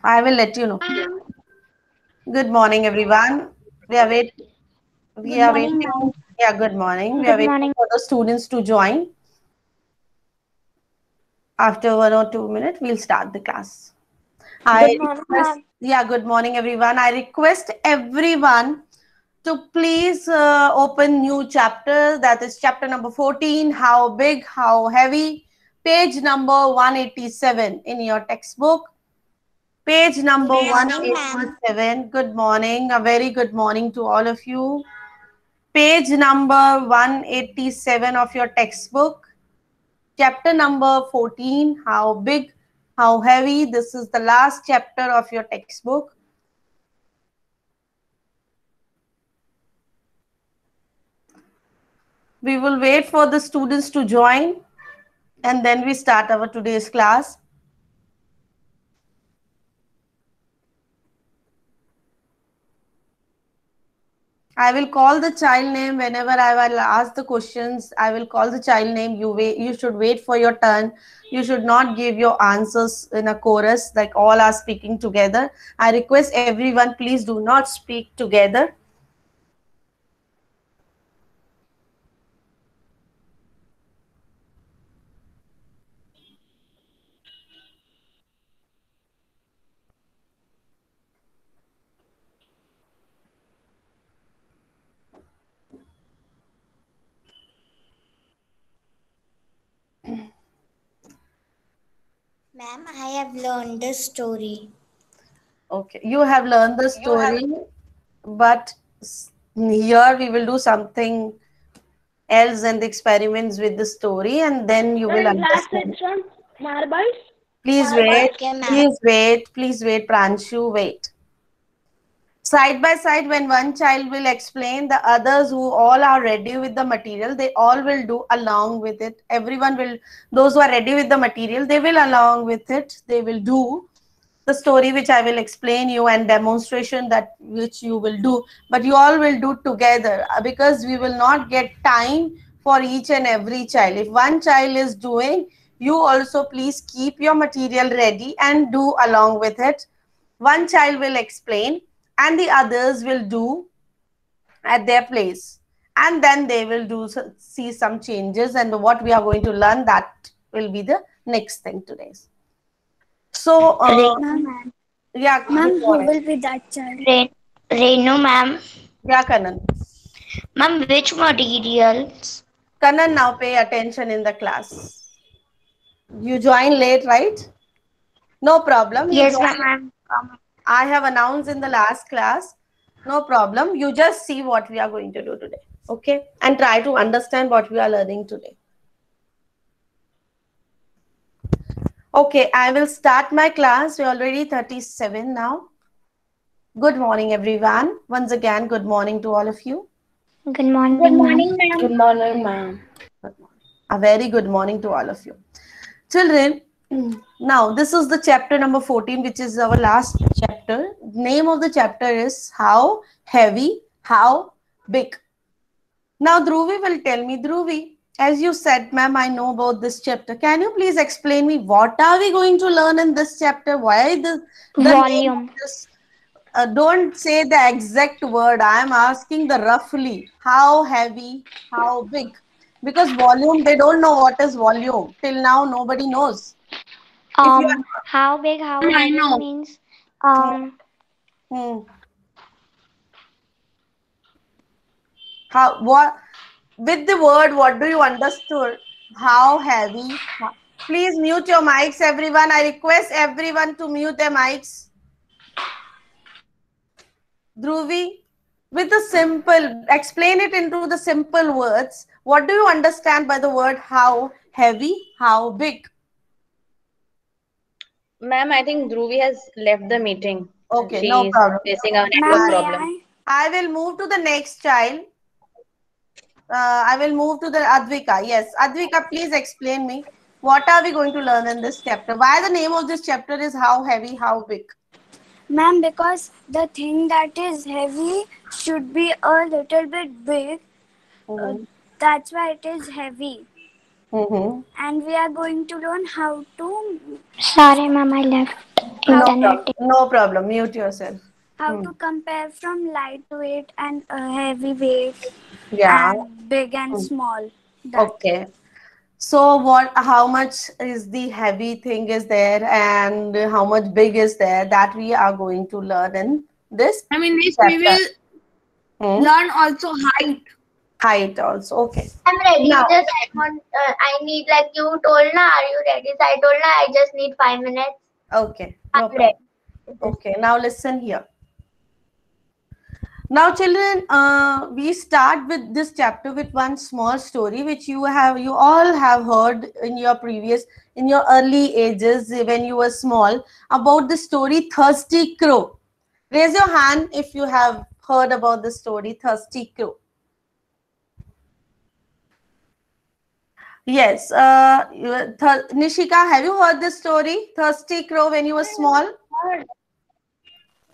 I will let you know. Good morning, everyone. We are wait. We Good are morning, waiting. ma'am. Yeah, good morning. We are Good waiting morning. for the students to join. After 1 or 2 minutes, we'll start the class. I Good morning, request. ma'am. Yeah, good morning, everyone. I request everyone to please open new chapter. That is chapter number 14. How big? How heavy? Page number 187 in your textbook. Page number Good morning, ma'am. 187. Good morning. A very good morning to all of you. Page number 187 of your textbook. Chapter number 14. How big, how heavy. This is the last chapter of your textbook. We will wait for the students to join and then we start our today's class. I will call the child name whenever I will ask the questions. I will call the child name. You wait. You should wait for your turn. You should not give your answers in a chorus like all are speaking together. I request everyone, please do not speak together. Ma'am, I have learned the story. Okay, you have learned the story, but here we will do something else and the experiments with the story, and then you will Sir, in last understand. section, marbles. Please wait. Okay, ma'am. Please wait. Please wait, Pranshu. Wait. Side by side, when one child will explain, the others who all are ready with the material, they all will do along with it. Everyone will, those who are ready with the material, they will along with it. They will do the story which I will explain you and demonstration that which you will do. But you all will do together because we will not get time for each and every child. If one child is doing, you also please keep your material ready and do along with it. One child will explain and the others will do at their place, and then they will do see some changes, and what we are going to learn, that will be the next thing today. So Ma'am, yeah, ma'am, good who morning. will be that child? Renu, ma'am. Yeah, Kanan. Ma'am, which materials? Kanan, now pay attention in the class. You join late, right? No problem, you Yes, join. ma'am. I'm coming. I have announced in the last class. No problem, you just see what we are going to do today, okay, and try to understand what we are learning today. Okay, I will start my class. We're already 37 now. Good morning, everyone. Once again, good morning to all of you. Good Good morning, ma'am. morning, ma'am. Good morning, ma'am. Good morning. A very good morning to all of you. Children, now this is the chapter number 14, which is our last chapter. Name of the chapter is How Heavy, How Big. Now, Dhruvi will tell me, Dhruvi, as you said, ma'am, I know about this chapter. Can you please explain me what are we going to learn in this chapter? Why the name of Volume. this? Don't say the exact word. I am asking the roughly. How heavy, how big? Because volume, they don't know what is volume. Till now, nobody knows. If you How big, how Ma'am, I heavy know. means are, hmm, how what with the word, what do you understood? How heavy? Please mute your mics, everyone. I request everyone to mute their mics. Dhruvi, with the simple, explain it into the simple words. What do you understand by the word how heavy, how big? Ma'am, I think Dhruvi has left the meeting. Okay, no She is problem. facing a ma'am, network I, may problem. I? I will move to the next child. I will move to the Advika. Yes, Advika, please explain me. What are we going to learn in this chapter? Why the name of this chapter is how heavy, how big? Ma'am, because the thing that is heavy should be a little bit big. Uh, Mm-hmm. that's why it is heavy. Mm-hmm. And we are going to learn how to. Sorry, ma'am, I left. No internet. problem. No problem. Mute yourself. How to compare from lightweight and heavyweight Yeah. and big and small. That. Okay. So what, how much is the heavy thing is there and how much big is there, that we are going to learn in this I mean, this we chapter. will learn also height. Height also. Okay. I'm ready. Now, Just I want. I need, like you told na. Are you ready? So I told na. I just need 5 minutes. okay. No I'm problem. ready. Okay. Now listen here. Now, children, we start with this chapter with one small story which you all have heard in your early ages when you were small, about the story Thirsty Crow. Raise your hand if you have heard about the story Thirsty Crow. Yes. Nishika, have you heard this story Thirsty Crow when you were small?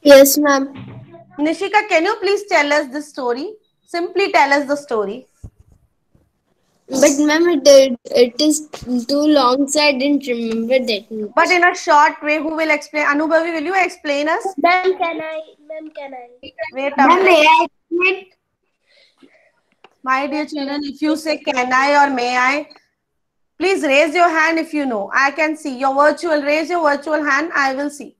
Yes, ma'am. Nishika, can you please tell us the story? Simply tell us the story. But ma'am, it is too long, so I didn't remember that. But in a short way, who will explain? Anubhavi, will you explain us? Ma'am, can I? Wait a minute. My dear children, if you say can I or may I, please raise your hand if you know. I can see your virtual. Raise your virtual hand. I will see.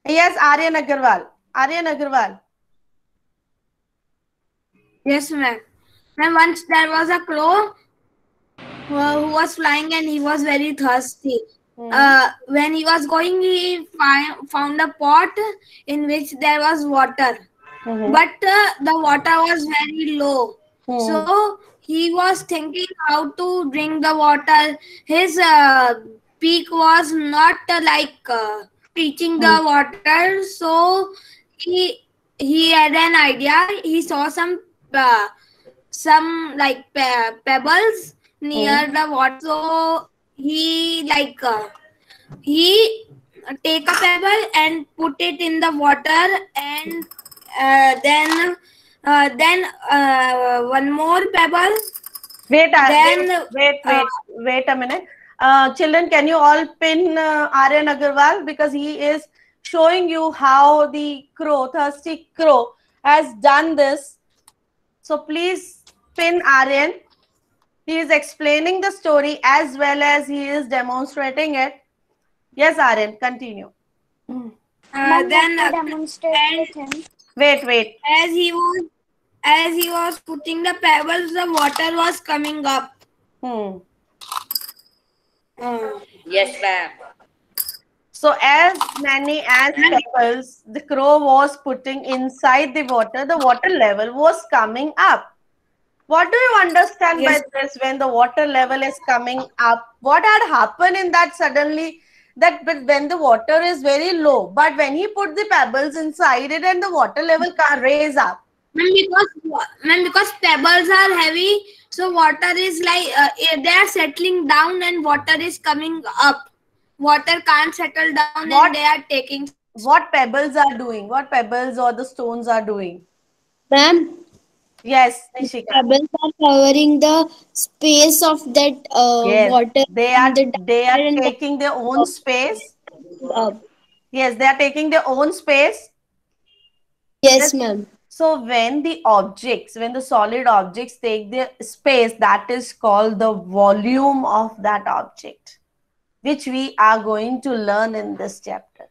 Yes, Aryan Agarwal. Aryan Agarwal. Yes, ma'am. Ma'am, once there was a crow who was flying and he was very thirsty. When he was going, he found a pot in which there was water. But the water was very low. So he was thinking how to drink the water. His beak was not reaching the water. So he had an idea. He saw some pebbles near the water. So he take a pebble and put it in the water, and then one more pebble. Wait a minute. Children, can you all pin Aryan Agarwal, because he is showing you how the Thirsty Crow has done this. So please pin Aryan. He is explaining the story as well as he is demonstrating it. Yes, Aryan, continue. Then demonstrate with him. Wait. As he was putting the pebbles, the water was coming up. Yes, ma'am. So as many as pebbles the crow was putting inside the water level was coming up. What do you understand by this? When the water level is coming up, what had happened in that suddenly? That but when the water is very low, but when he put the pebbles inside it and the water level can raise up. Because pebbles are heavy, so water is they are settling down and water is coming up. Water can't settle down and they are taking. What pebbles are doing? What pebbles or the stones are doing? Ma'am. Yes, Nishika. Pebbles are covering the space of that water. They are taking their own space. Yes, they are taking their own space. Yes, ma'am. So when the solid objects take their space, that is called the volume of that object, which we are going to learn in this chapter.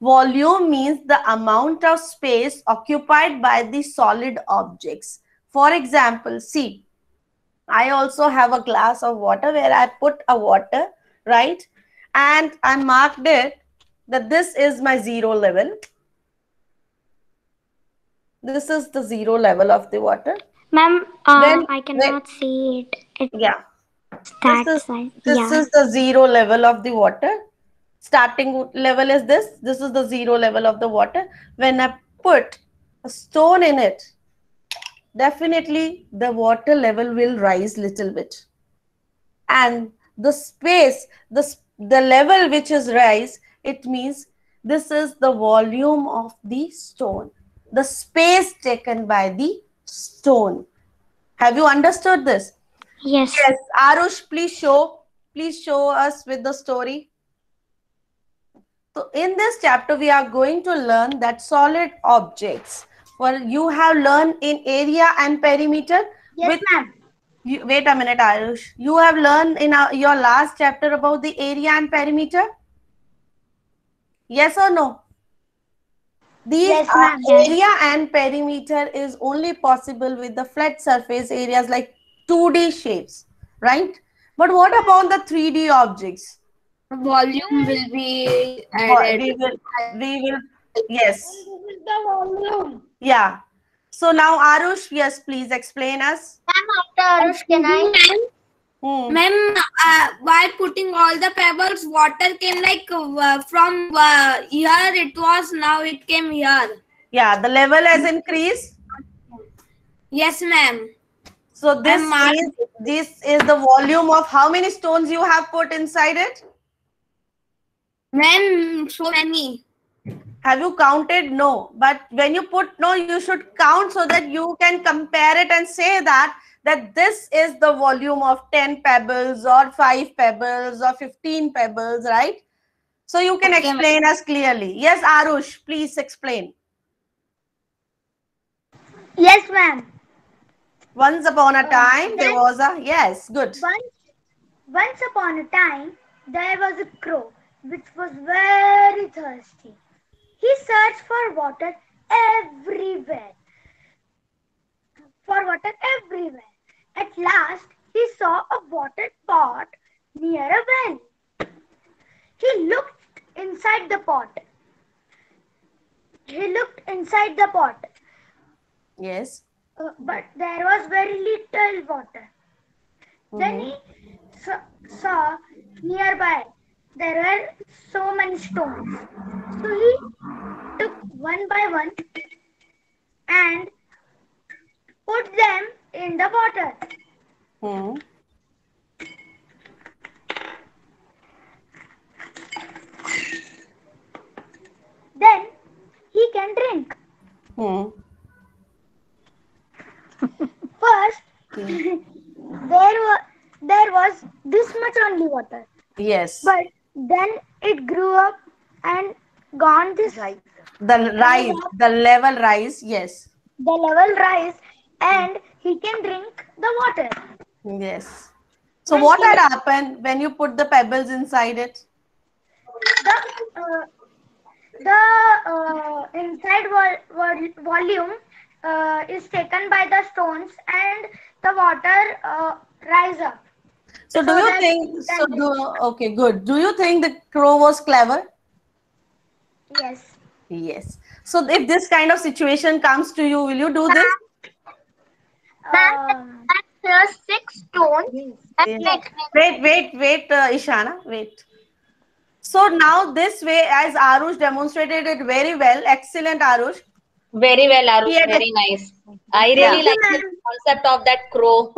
Volume means the amount of space occupied by the solid objects. For example, see, I also have a glass of water where I put a water, right? And I marked it that this is my zero level. This is the zero level of the water. Ma'am, I cannot see it. This is the zero level of the water. Starting level is this. This is the zero level of the water. When I put a stone in it, definitely the water level will rise little bit. And the space, the level which is rise, it means this is the volume of the stone. The space taken by the stone. Have you understood this? Yes. Yes. Arush, please show us with the story. in this chapter, we are going to learn that solid objects. Well, you have learned in area and perimeter. Yes, ma'am. Wait a minute, Ayush. You have learned in your last chapter about the area and perimeter? Yes or no? These Yes, ma'am. area and perimeter is only possible with the flat surface areas like 2D shapes, right? But what about the 3D objects? Volume will be added. We will, yes. Yeah. So now, Arush, yes, please explain us. Ma'am, after Arush, can I? Ma'am, while putting all the pebbles, water came like from here it was, now it came here. Yeah, the level has increased. Yes, ma'am. So this is the volume of how many stones you have put inside it? Ma'am, so many. Have you counted? No. But when you put no, you should count so that you can compare it and say that this is the volume of 10 pebbles or 5 pebbles or 15 pebbles, right? So you can explain us clearly. Yes, Arush, please explain. Yes, ma'am. Once upon a time, there was a, yes, good. Once upon a time, there was a crow which was very thirsty. He searched for water everywhere. At last, he saw a water pot near a well. He looked inside the pot. Yes. But there was very little water. Then he saw nearby there were so many stones. So he took one by one and put them in the water. Then he can drink. First, there was this much only water. Yes. But then it grew up and gone this. The level rise, yes. The level rise and he can drink the water. Yes. So what had happened when you put the pebbles inside it? The inside volume is taken by the stones and the water rise up. So do you think, okay, good. Do you think the crow was clever? Yes. Yes. So if this kind of situation comes to you, will you do this? There are 6 stones. Wait, Ishana, wait. So now this way, as Arush demonstrated it very well, excellent Arush. Very well, Arush, very nice. I really like the concept of that crow.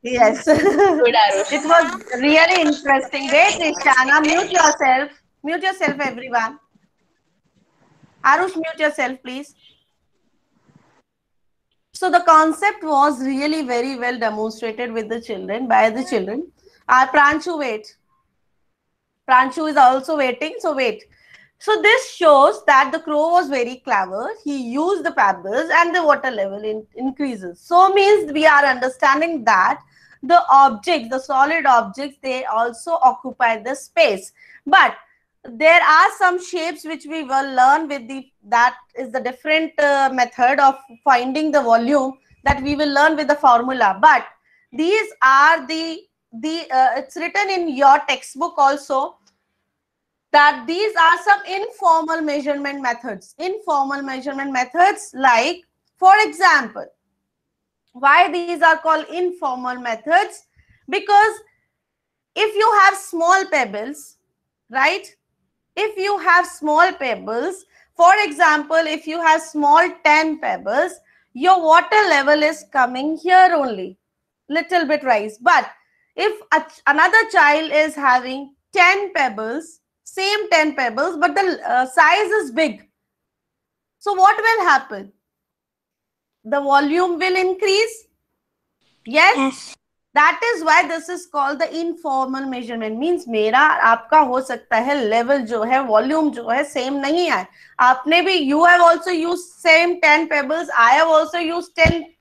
Yes. Good, Arush. It was really interesting. Wait, Ishana, mute yourself. Mute yourself, everyone. Arush, mute yourself, please. So the concept was really very well demonstrated with the children, by the children. Pranchu, wait. Pranchu is also waiting, so wait. So this shows that the crow was very clever. He used the pebbles and the water level increases. So means we are understanding that the objects, the solid objects, they also occupy the space. But there are some shapes which we will learn with that is the different method of finding the volume that we will learn with the formula. But these are it's written in your textbook also that these are some informal measurement methods. Informal measurement methods, like, for example, why these are called informal methods? Because if you have small pebbles, right? If you have small pebbles, for example, if you have small 10 pebbles, your water level is coming here only, little bit rise. But if another child is having 10 pebbles, same 10 pebbles, but the size is big, so what will happen? The volume will increase. Yes? That is why this is called the informal measurement. Means मेरा आपका हो सकता है level जो है, volume जो है same नहीं है. आपने भी, you have also used same 10 pebbles. I have also used 10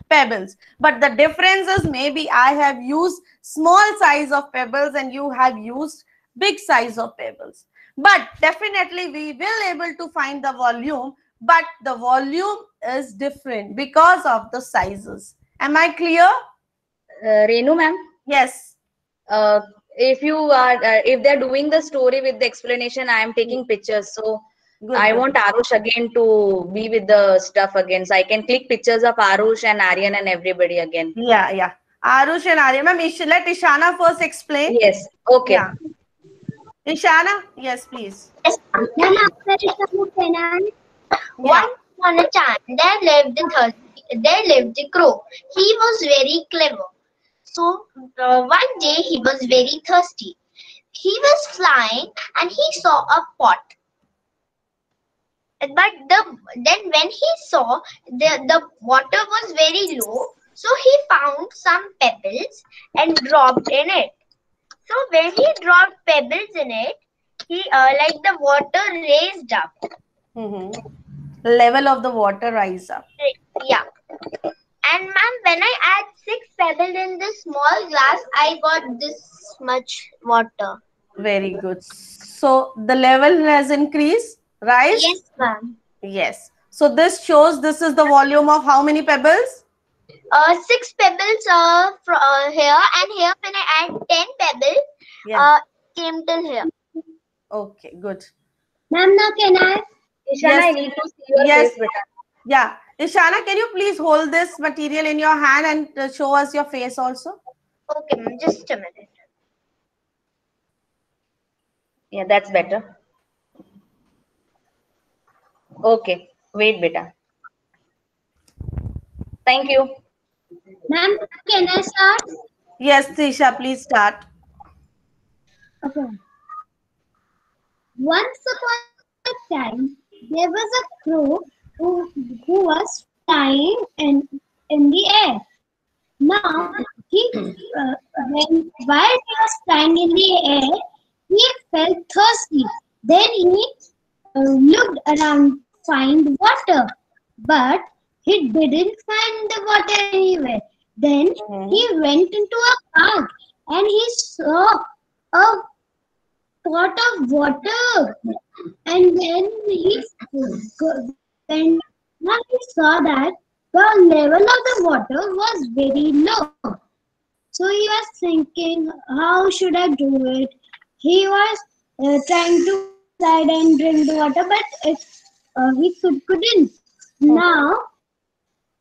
pebbles. But the difference is maybe I have used small size of pebbles and you have used big size of pebbles. But definitely we will able to find the volume, but the volume is different because of the sizes. Am I clear? Renu ma'am, Yes. if you are, if they're doing the story with the explanation, I am taking pictures. So Good, I good. want Arush again to be with the stuff again. So I can click pictures of Arush and Aryan and everybody again. Yeah, yeah. Arush and Arya. Ma'am, let Ishana first explain. Yes. Okay. Yeah. Ishana, yes, please. Yes, ma'am. Once upon a time, there lived a crow. He was very clever. So one day he was very thirsty. He was flying and he saw a pot. But then when he saw the water was very low, so he found some pebbles and dropped in it. So when he dropped pebbles in it, he like the water raised up. Level of the water rise up. Yeah. And ma'am, when I add 6 pebbles in this small glass, I got this much water. Very good. So the level has increased, right? Yes, ma'am. Yes. So this shows this is the volume of how many pebbles? 6 pebbles here, and here when I add 10 pebbles, Yeah. came till here. Okay, good. Ma'am, now can I? Ishana, Yes. I need to see your Yes. face, beta. Yeah. Ishana, can you please hold this material in your hand and show us your face also? Okay, ma'am, just a minute. Yeah, that's better. Okay. Wait, beta. Thank you. Ma'am, can I start? Yes, Trisha, please start. Okay. Once upon a time, there was a crow who was flying in the air. Now, while he was flying in the air, he felt thirsty. Then he looked around to find water, but he didn't find the water anywhere. Then he went into a park and he saw a pot of water. And when he saw that the level of the water was very low. So he was thinking, how should I do it? He was trying to slide and drink the water, but he couldn't. Now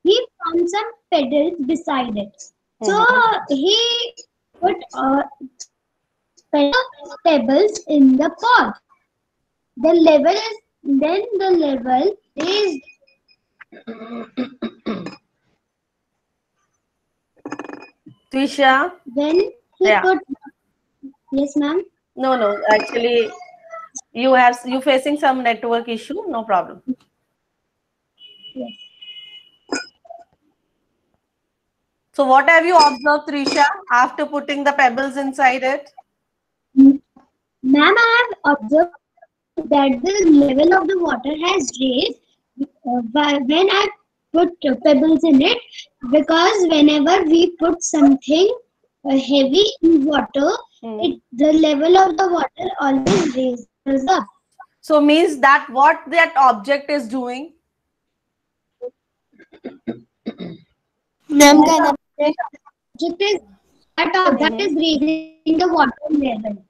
he found some pedals beside it. So he put pebbles in the pot. The level is Trisha? when he Yeah. put. Yes, ma'am. No. Actually, you facing some network issue. No problem. Yes. So what have you observed, Trisha, after putting the pebbles inside it? Ma'am, I have observed that the level of the water has raised when I put pebbles in it, because whenever we put something heavy in water, the level of the water always raises up. So means that what that object is doing? Ma'am, can I? That is raising the water level.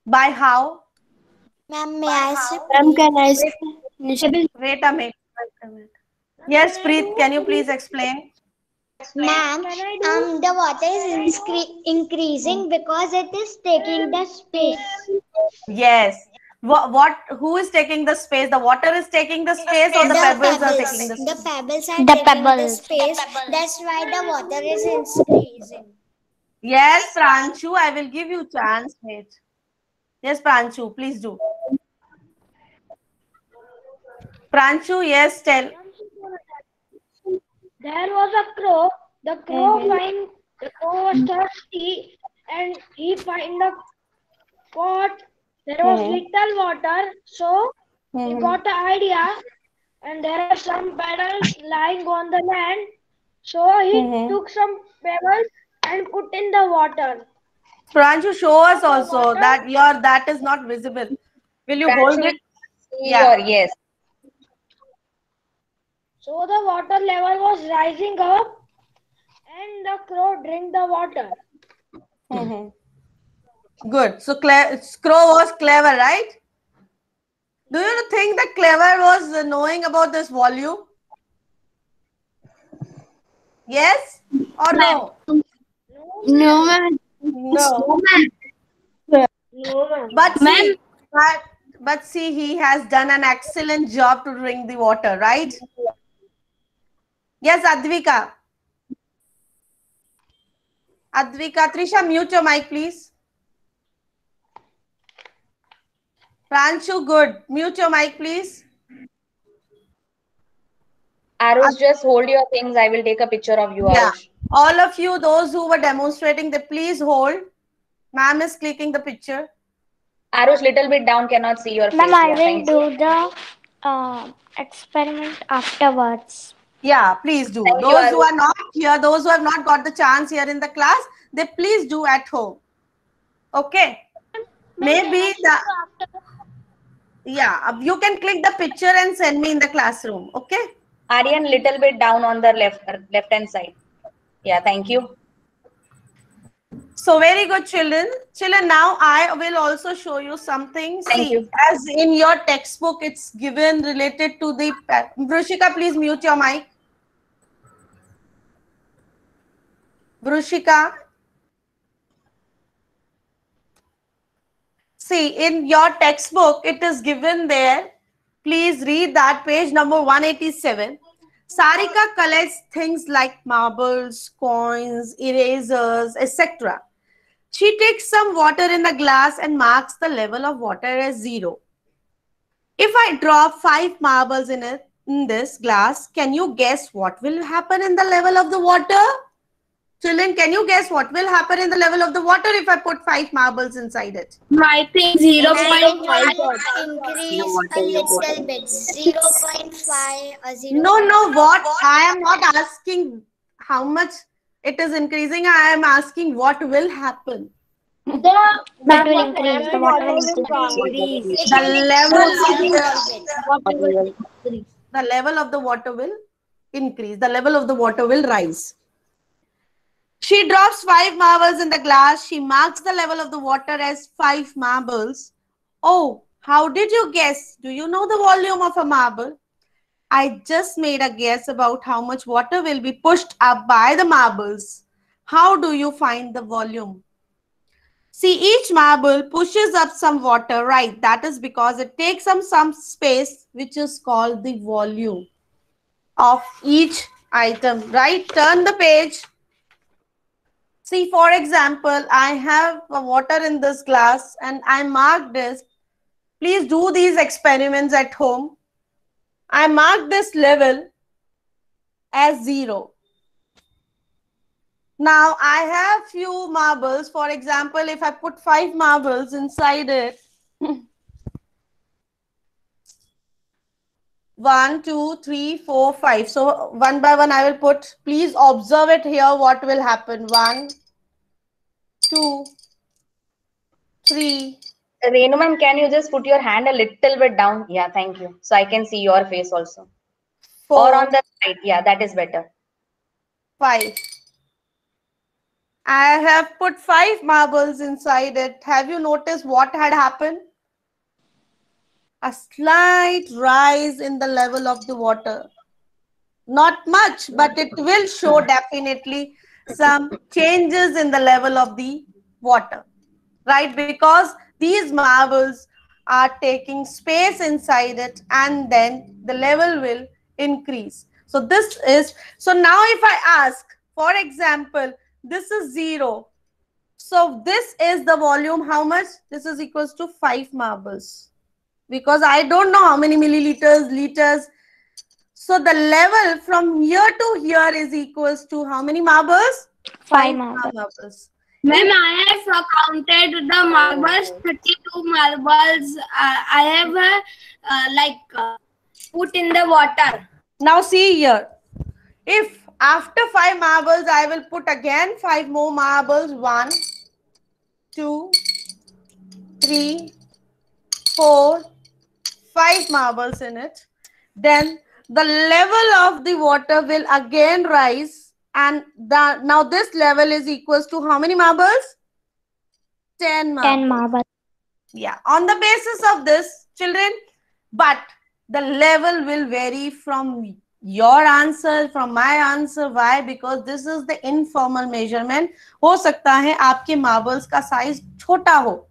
By how? Ma'am, may I say? Ma'am, can I? Wait a minute. Yes, Preet, can you please explain? Ma'am, the water is increasing because it is taking the space. Yes. Who is taking the space? The water is taking the space, or the pebbles are taking the space? The pebbles are taking the space. That's why the water is increasing. Yes, Pranchu, I will give you chance, mate. Yes, Pranchu, please do. Pranchu, yes, tell. There was a crow. The crow The crow was thirsty and he find the pot. There was little water, so he got the idea. And there are some pebbles lying on the land, so he took some pebbles and put in the water. Pranshu, show us also that is not visible. Will you hold it? Yeah. Yes. So the water level was rising up, and the crow drank the water. Good. So crow was clever, right? Do you think that clever was knowing about this volume? Yes or no? No, ma'am. No. But see, he has done an excellent job to drink the water, right? Yes, Advika. Advika, Trisha, mute your mic, please. Pranshu, good. Mute your mic, please. Arush, just hold your things. I will take a picture of you, Yeah. Arush. All of you, those who were demonstrating, they please hold. Ma'am is clicking the picture. Arush, little bit down, cannot see your face. Ma'am, I Yeah, will thank you. do the experiment afterwards. Yeah, please do. Thank you, Those who Arush. are not here, those who have not got the chance here in the class, they please do at home. Okay. Maybe you can click the picture and send me in the classroom. Okay. Aryan, little bit down on the left hand side. Yeah, thank you. So very good, children. Children, now I will also show you something. Thank you. As in your textbook, it's given related to the... Brushika, please mute your mic. Brushika. See, in your textbook, it is given there. Please read that page number 187. Sarika collects things like marbles, coins, erasers, etc. She takes some water in a glass and marks the level of water as 0. If I drop 5 marbles in this glass, can you guess what will happen in the level of the water? Children, can you guess what will happen in the level of the water if I put 5 marbles inside it? I think 0.5. Increase a little bit. 0.5 or 0. No, what? I am not asking how much it is increasing. I am asking what will happen. That will increase. The water will increase. The level of the water will increase. The level of the water will rise. She drops 5 marbles in the glass. She marks the level of the water as 5 marbles. Oh, how did you guess? Do you know the volume of a marble? I just made a guess about how much water will be pushed up by the marbles. How do you find the volume? See, each marble pushes up some water, right? That is because it takes up some space, which is called the volume of each item, right? Turn the page. See, for example, I have water in this glass and I marked this. Please do these experiments at home. I marked this level as 0. Now, I have few marbles. For example, if I put 5 marbles inside it, 1, 2, 3, 4, 5. So, one by one, I will put. Please observe it here. What will happen? 1, 2, 3. Renu ma'am, can you just put your hand a little bit down? Yeah, thank you. So I can see your face also. 4, or on the side. Yeah, that is better. 5. I have put 5 marbles inside it. Have you noticed what had happened? A slight rise in the level of the water. Not much, but it will show definitely some changes in the level of the water, right? Because these marbles are taking space inside it and then the level will increase. So this is, so now if I ask, for example, this is 0. So this is the volume, how much? This is equals to 5 marbles. Because I don't know how many milliliters, liters. So the level from here to here is equals to how many marbles? Five marbles. marbles. Ma'am, I have counted the marbles, 32 marbles. I have put in the water. Now see here. If after 5 marbles, I will put again 5 more marbles. 1, 2, 3, 4, 5 marbles in it. Then the level of the water will again rise, and now this level is equals to how many marbles? 10 marbles. 10 marbles. Yeah, on the basis of this, children, but the level will vary from your answer, from my answer. Why? Because this is the informal measurement. हो सकता है आपके marbles का size छोटा हो,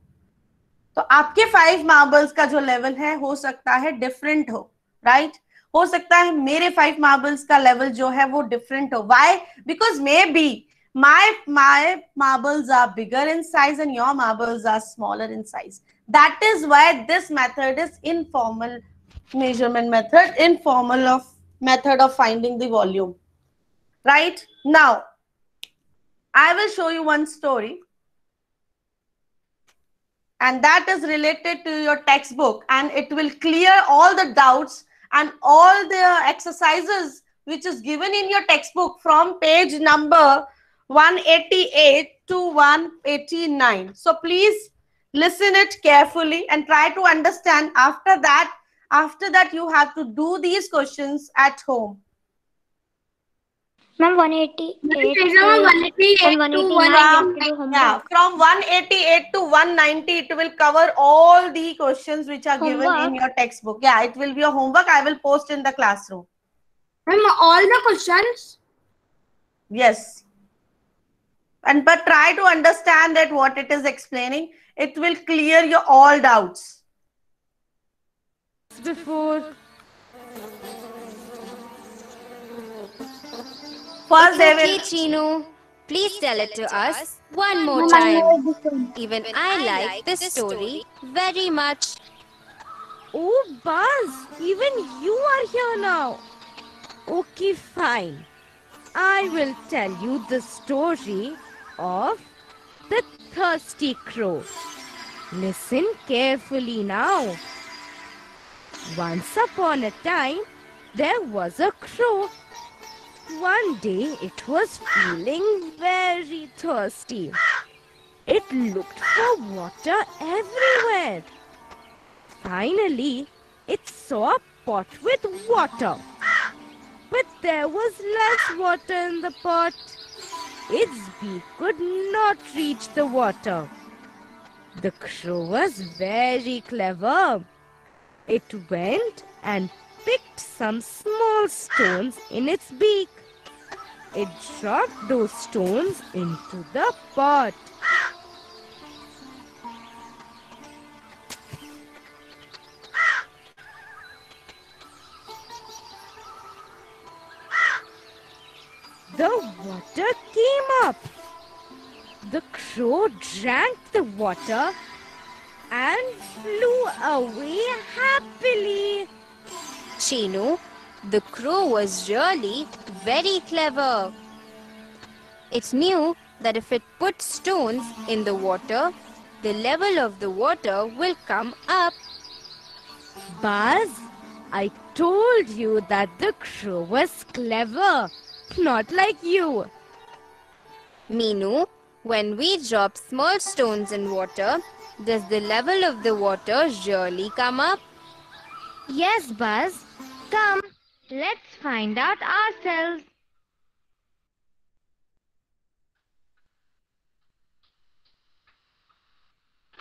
तो आपके 5 marbles का जो level है हो सकता है different हो, right? हो सकता है मेरे 5 marbles का level जो है वो different हो. Why? Because maybe my marbles are bigger in size and your marbles are smaller in size. That is why this method is informal measurement method, method of finding the volume. Right? Now, I will show you one story, and that is related to your textbook, and it will clear all the doubts and all the exercises which is given in your textbook from page number 188 to 189. So please listen it carefully and try to understand. After that you have to do these questions at home. Ma'am, 188 188 and to 189. Yeah, from 188 to 190, it will cover all the questions which are given in your textbook. Yeah, it will be a homework. I will post in the classroom. Ma'am, all the questions? Yes. But try to understand that what it is explaining. It will clear your all doubts. Before. First, they will. Chinu, please tell it to us one more time. Even I like this story very much. Oh, Buzz, even you are here now. Okay, fine. I will tell you the story of the thirsty crow. Listen carefully now. Once upon a time, there was a crow. One day, it was feeling very thirsty. It looked for water everywhere. Finally, it saw a pot with water. But there was less water in the pot. Its beak could not reach the water. The crow was very clever. It went and picked some small stones in its beak. It dropped those stones into the pot. The water came up. The crow drank the water and flew away happily. Chinu, the crow was really very clever. It knew that if it put stones in the water, the level of the water will come up. Buzz, I told you that the crow was clever, not like you. Minu, when we drop small stones in water, does the level of the water really come up? Yes, Buzz. Come, let's find out ourselves.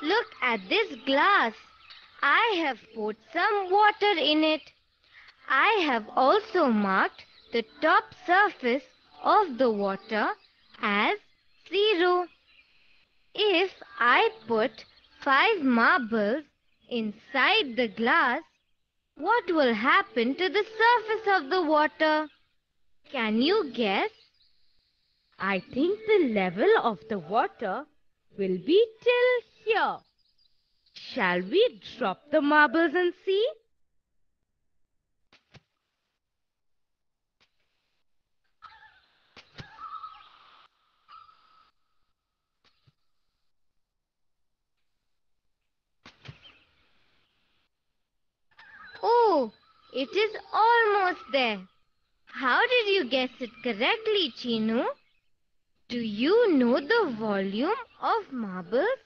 Look at this glass. I have put some water in it. I have also marked the top surface of the water as 0. If I put 5 marbles inside the glass, what will happen to the surface of the water? Can you guess? I think the level of the water will be till here. Shall we drop the marbles and see? It is almost there. How did you guess it correctly, Chinu? Do you know the volume of marbles?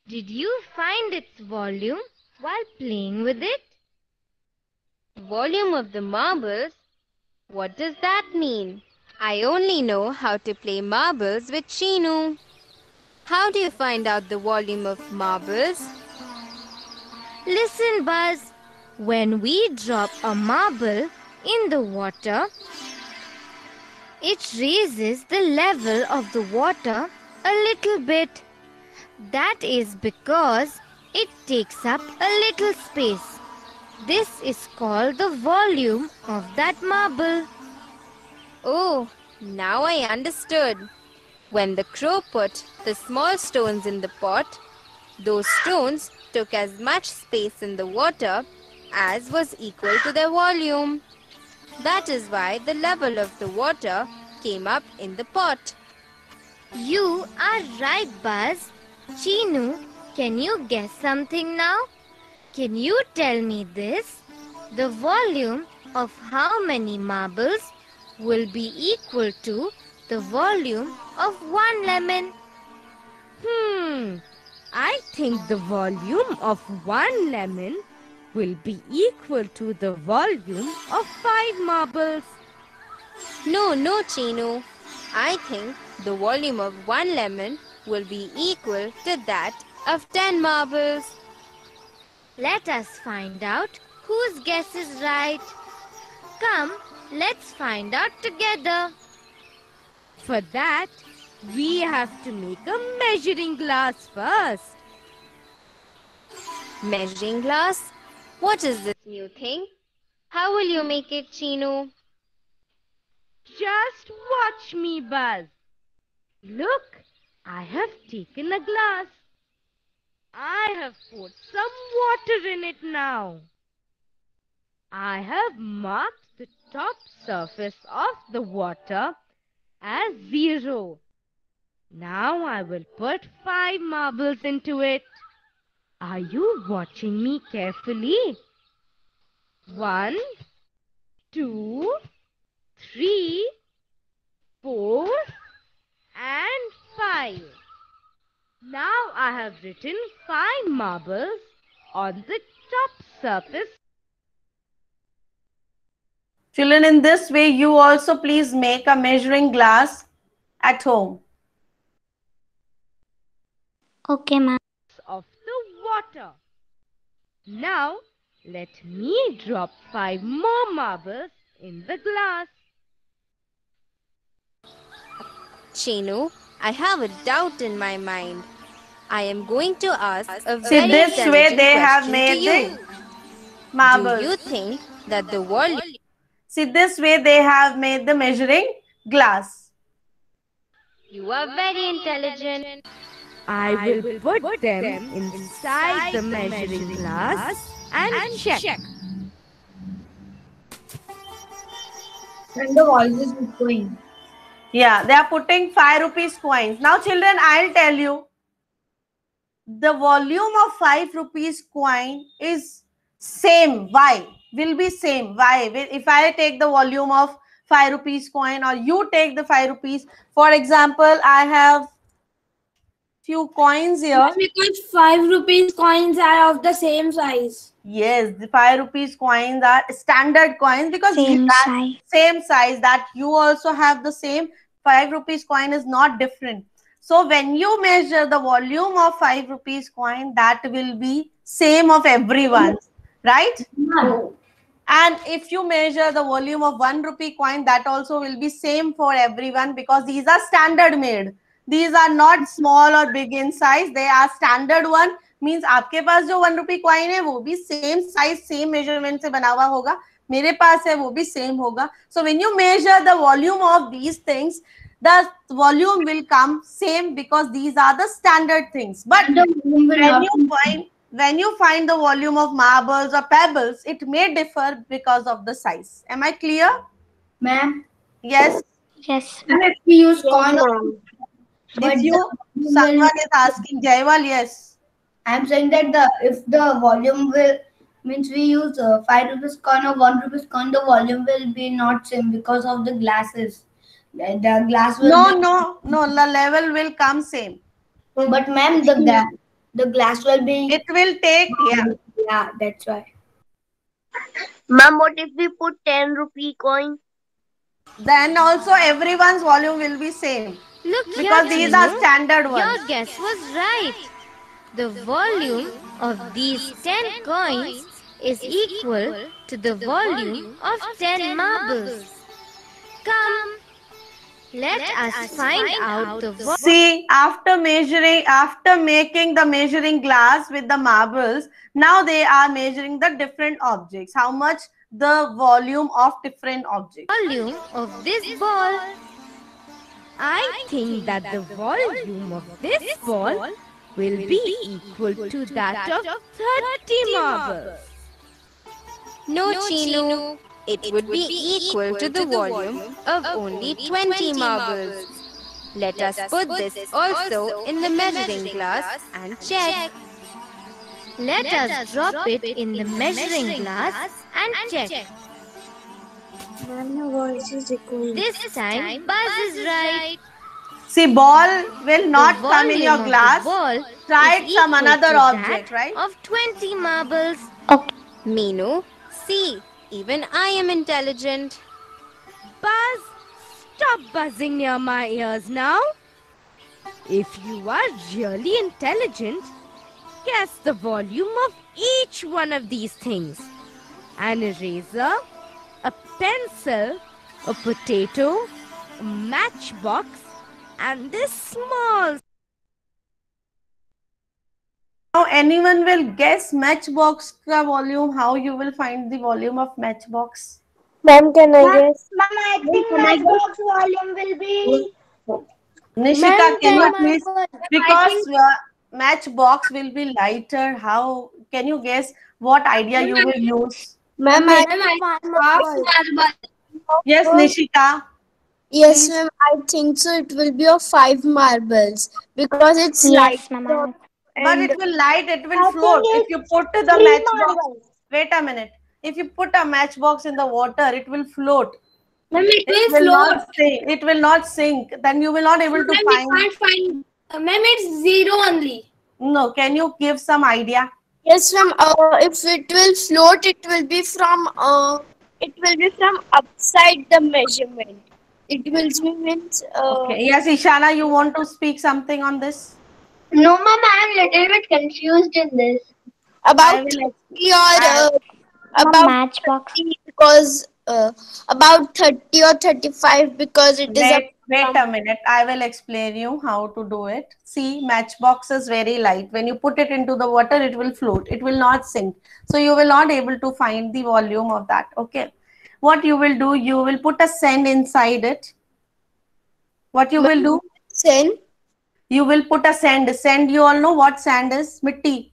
Did you find its volume while playing with it? Volume of the marbles? What does that mean? I only know how to play marbles with Chinu. How do you find out the volume of marbles? Listen, Buzz. When we drop a marble in the water, it raises the level of the water a little bit. That is because it takes up a little space. This is called the volume of that marble. Oh, now I understood. When the crow put the small stones in the pot, those stones took as much space in the water as was equal to their volume. That is why the level of the water came up in the pot. You are right, Buzz. Chinu, can you guess something now? Can you tell me this? The volume of how many marbles will be equal to the volume of one lemon? I think the volume of one lemon will be equal to the volume of 5 marbles. No, Chinu. I think the volume of one lemon will be equal to that of 10 marbles. Let us find out whose guess is right. Come, let's find out together. For that, we have to make a measuring glass first. Measuring glass? What is this new thing? How will you make it, Chinu? Just watch me, Buzz. Look, I have taken a glass. I have put some water in it now. I have marked the top surface of the water as 0. Now I will put 5 marbles into it. Are you watching me carefully? 1, 2, 3, 4, and 5. Now I have written 5 marbles on the top surface. Children, in this way, you also please make a measuring glass at home. Okay, ma'am. Of the water. Now let me drop 5 more marbles in the glass. Chinu, I have a doubt in my mind. I am going to ask a See, very this way they have question made to you. the marbles. Do you think that the volume... See, this way they have made the measuring glass. You are very intelligent. I will put them inside the measuring glass and check. And the voice is going. Yeah, they are putting 5 rupees coins. Now, children, I'll tell you. The volume of 5 rupees coin is same. Why? Will be same. Why? If I take the volume of 5 rupees coin or you take the 5 rupees. For example, I have few coins here. Because 5 rupees coins are of the same size. Yes, the 5 rupees coins are standard coins because Same same size that you also have the same 5 rupees coin is not different. So when you measure the volume of 5 rupees coin, that will be same of everyone, right? No. And if you measure the volume of 1 rupee coin, that also will be same for everyone because these are standard made. These are not small or big in size. They are standard one. Means आपके पास जो 1 rupee coin है वो भी same size, same measurement से बना हुआ होगा. मेरे पास है वो भी same होगा. So when you measure the volume of these things, the volume will come same because these are the standard things. But when you find the volume of marbles or pebbles, it may differ because of the size. Am I clear? Ma'am. Yes. Yes. And if we use coin, If you, someone is asking, Jaiwal, yes. I'm saying that if the volume will Means we use 5 rupees coin or 1 rupees coin, the volume will be not same because of the glasses. The glass will No, the level will come same. But ma'am, the glass will be. It will take, yeah. Yeah, that's why. Ma'am, what if we put 10 rupee coin? Then also everyone's volume will be same. Look because here, these are Chinu. standard ones. Your guess was right. The volume of these 10 coins is equal to the volume of 10 marbles. Come, let us find out the volume. See, after making the measuring glass with the marbles, now they are measuring the different objects. How much the volume of different objects? Volume of this ball. I think that the volume of this ball will be equal to that of 30 marbles. No, Chinu. It would be equal to the volume of only 20 marbles. Let us put this also in the measuring glass and check. Let us drop it in the measuring glass and check. This time, Buzz is right. See, ball will not come in your volume of the glass. ball Try is some equal another to object, that right? Of 20 marbles. Meenu, see, even I am intelligent. Buzz, stop buzzing near my ears now. If you are really intelligent, guess the volume of each one of these things. An eraser, a pencil, a potato, a matchbox, and this small. Now anyone will guess matchbox ka volume. How you will find the volume of matchbox? Ma'am, can I guess? Ma'am, I think matchbox volume will be. Nishika, can you Ma'am, please? Because matchbox will be lighter. How can you guess what idea you will use? Ma'am, Yes, Nishika. yes, ma'am, I think so. It will be of 5 marbles because it's light. But it will light, it will float. If you put the matchbox, wait a minute. If you put a matchbox in the water, it will float. Ma'am, it will not float. sink. It will not sink. Then you will not able to Ma'am, find. we can't find. Ma'am, it's zero only. No, can you give some idea? Yes, ma'am. If it will float, it will be from upside the measurement. It will be means. Okay. Yes, Ishana, you want to speak something on this? No, ma'am, I am little bit confused in this. About 30 or about matchbox. 30 because about 30 or 35 because it is Wait a minute. I will explain you how to do it. See, matchbox is very light. When you put it into the water, it will float. It will not sink. So you will not able to find the volume of that. Okay. What you will do, you will put a sand inside it. What you will do? Sand. You will put a sand. Sand, you all know what sand is? Mitti.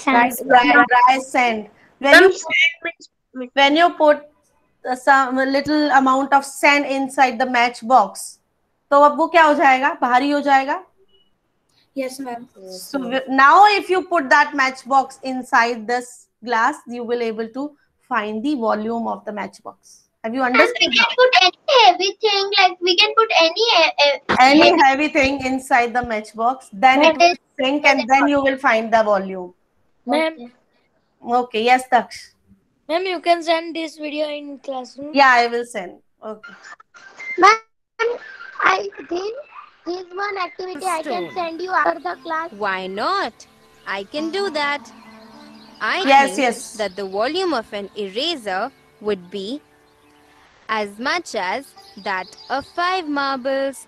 Right, dry sand. When you put some little amount of sand inside the matchbox, तो अब वो क्या हो जाएगा? भारी हो जाएगा? Yes, ma'am. So now if you put that matchbox inside this glass, you will able to find the volume of the matchbox. Have you understood? And we can put any heavy thing, like we can put any heavy thing inside the matchbox, then it will sink and then you will find the volume. Ma'am, Okay, yes, Daksh. ma'am, you can send this video in classroom. Yeah, I will send. Okay. Ma'am, I think this one activity I can send you after the class. Why not? I can do that. I Yes, think yes. that the volume of an eraser would be as much as that of 5 marbles.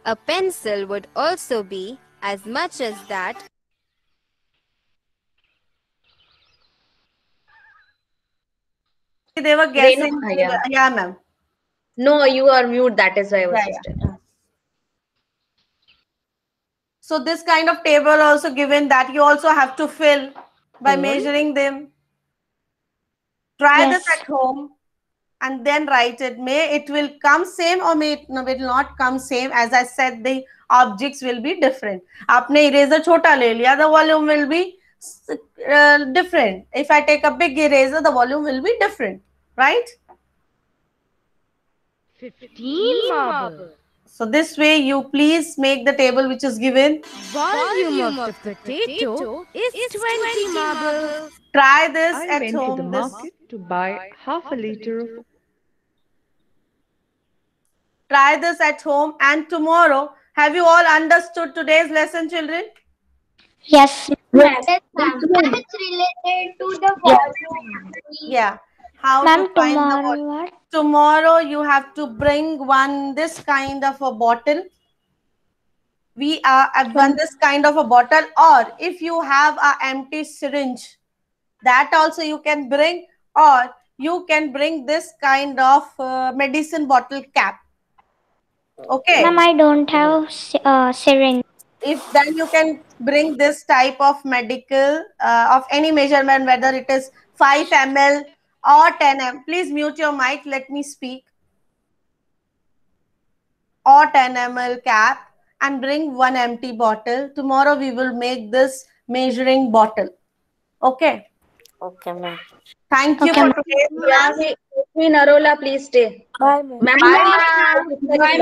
A pencil would also be as much as that. They were guessing. yeah. Yeah, ma'am. No, you are mute. That is why I was just. So this kind of table also given that you also have to fill by measuring them. Try this at home and then write it. May it will come same or may it will not come same. As I said, the objects will be different. आपने eraser छोटा ले लिया, the volume will be different. If I take a big eraser, the volume will be different, right? 15 marbles. So this way you please make the table which is given. Volume of the potato is 20 marbles. Try this I at went to home. the market to buy half a liter of Try this at home, and tomorrow, have you all understood today's lesson, children? Yes. Yes, ma'am. And it's related to the volume. Yeah. How Ma'am, to find the tomorrow volume. what? Tomorrow you have to bring this kind of a bottle. We are this kind of a bottle, or if you have an empty syringe, that also you can bring, or you can bring this kind of medicine bottle cap. Okay. Ma'am, I don't have syringe. If then you can bring this type of medical of any measurement, whether it is 5 ml or 10 ml. Please mute your mic. Let me speak. Or 10 ml cap, and bring one empty bottle. Tomorrow we will make this measuring bottle. Okay. Okay, ma'am. Thank you for today's class. Narola, please stay. Bye, ma'am. Ma'am. Bye.